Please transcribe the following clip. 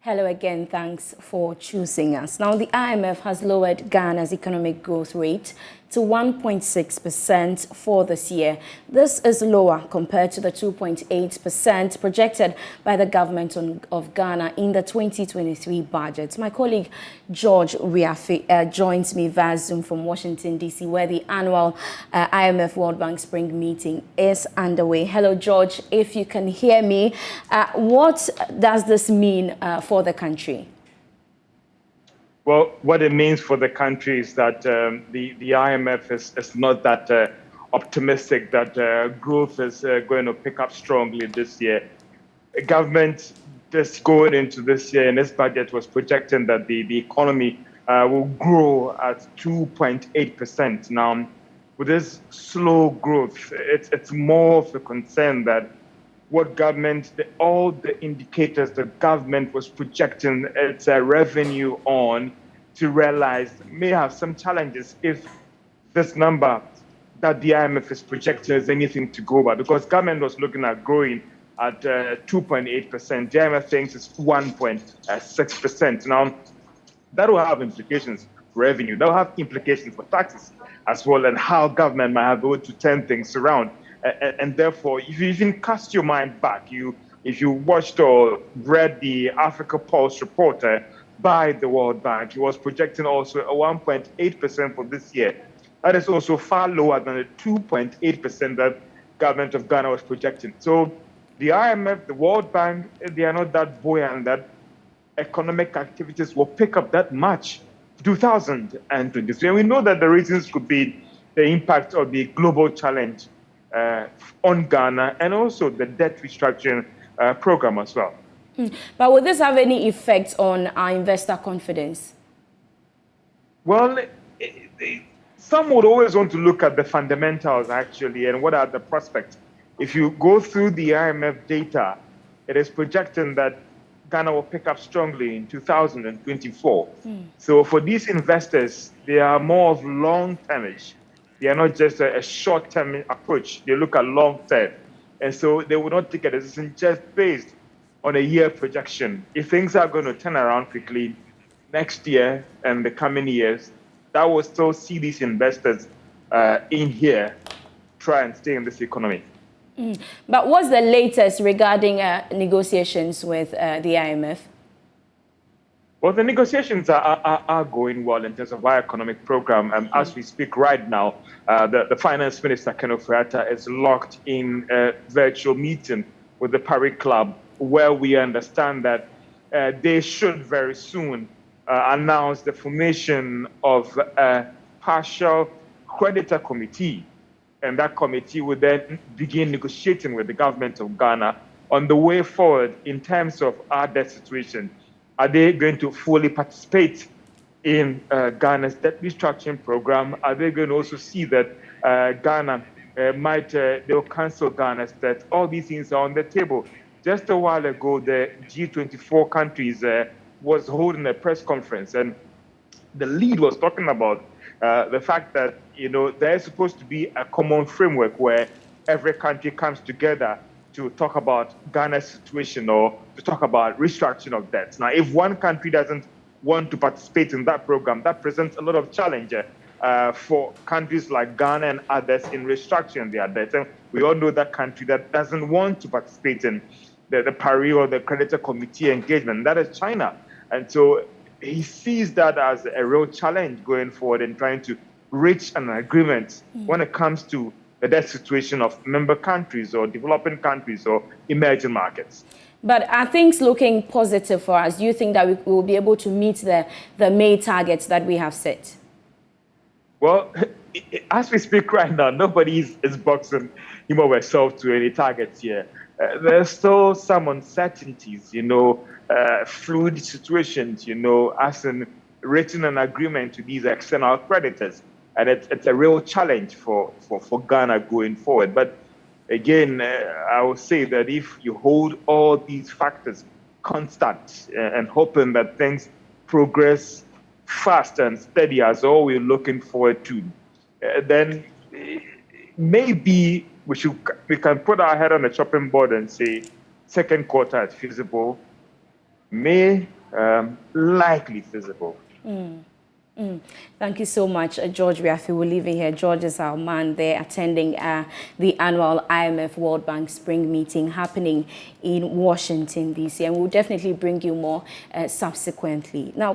Hello again, thanks for choosing us. Now, the IMF has lowered Ghana's economic growth rate to 1.6% for this year. This is lower compared to the 2.8% projected by the government of Ghana in the 2023 budget. My colleague George Riafe joins me via Zoom from Washington, D.C., where the annual IMF World Bank Spring meeting is underway. Hello, George, if you can hear me. What does this mean for the country? Well, what it means for the country is that the IMF is not that optimistic that growth is going to pick up strongly this year. The government just going into this year in its budget was projecting that the economy will grow at 2.8%. Now, with this slow growth, it's more of a concern that what government, all the indicators the government was projecting its revenue on to realize may have some challenges if this number that the IMF is projecting is anything to go by. Because government was looking at growing at 2.8%. The IMF thinks it's 1.6%. Now, that will have implications for revenue. That will have implications for taxes as well, and how government might have been able to turn things around. And therefore, if you even cast your mind back, if you watched or read the Africa Pulse report by the World Bank, it was projecting also a 1.8% for this year. That is also far lower than the 2.8% that government of Ghana was projecting. So the IMF, the World Bank, they are not that buoyant that economic activities will pick up that much 2023. And we know that the reasons could be the impact of the global challenge on Ghana, and also the debt restructuring program as well. But will this have any effect on our investor confidence? Well, some would always want to look at the fundamentals, actually, and what are the prospects. If you go through the IMF data, it is projecting that Ghana will pick up strongly in 2024. So for these investors, they are more of long-termish. They are not just a short-term approach. They look at long-term. And so they will not take a decision just based on a year projection. If things are going to turn around quickly next year and the coming years, that will still see these investors in here try and stay in this economy. But what's the latest regarding negotiations with the IMF? Well, the negotiations are going well in terms of our economic program. As we speak right now, the Finance Minister, Ken Ofori-Atta, is locked in a virtual meeting with the Paris Club, where we understand that they should very soon announce the formation of a partial creditor committee. And that committee would then begin negotiating with the government of Ghana on the way forward in terms of our debt situation. Are they going to fully participate in Ghana's debt restructuring program? Are they going to also see that Ghana they'll cancel Ghana's debt? All these things are on the table. Just a while ago, the G24 countries was holding a press conference, and the lead was talking about the fact that, there is supposed to be a common framework where every country comes together to talk about Ghana's situation or to talk about restructuring of debts. Now, if one country doesn't want to participate in that program, that presents a lot of challenge for countries like Ghana and others in restructuring their debts. And we all know that country that doesn't want to participate in the Paris or the creditor committee engagement. That is China. And so he sees that as a real challenge going forward in trying to reach an agreement when it comes to the debt situation of member countries or developing countries or emerging markets. But are things looking positive for us? Do you think that we will be able to meet the May targets that we have set? Well, as we speak right now, nobody is boxing him or herself to any targets here. There's still some uncertainties, fluid situations, as in reaching an agreement to these external creditors. And it's a real challenge for Ghana going forward. But again, I would say that if you hold all these factors constant and hoping that things progress fast and steady as all we're looking forward to, then maybe we can put our head on the chopping board and say second quarter is feasible. may likely feasible. Thank you so much, George. We will leave it here. George is our man there attending the annual IMF World Bank Spring Meeting happening in Washington, D.C. And we'll definitely bring you more subsequently. Now,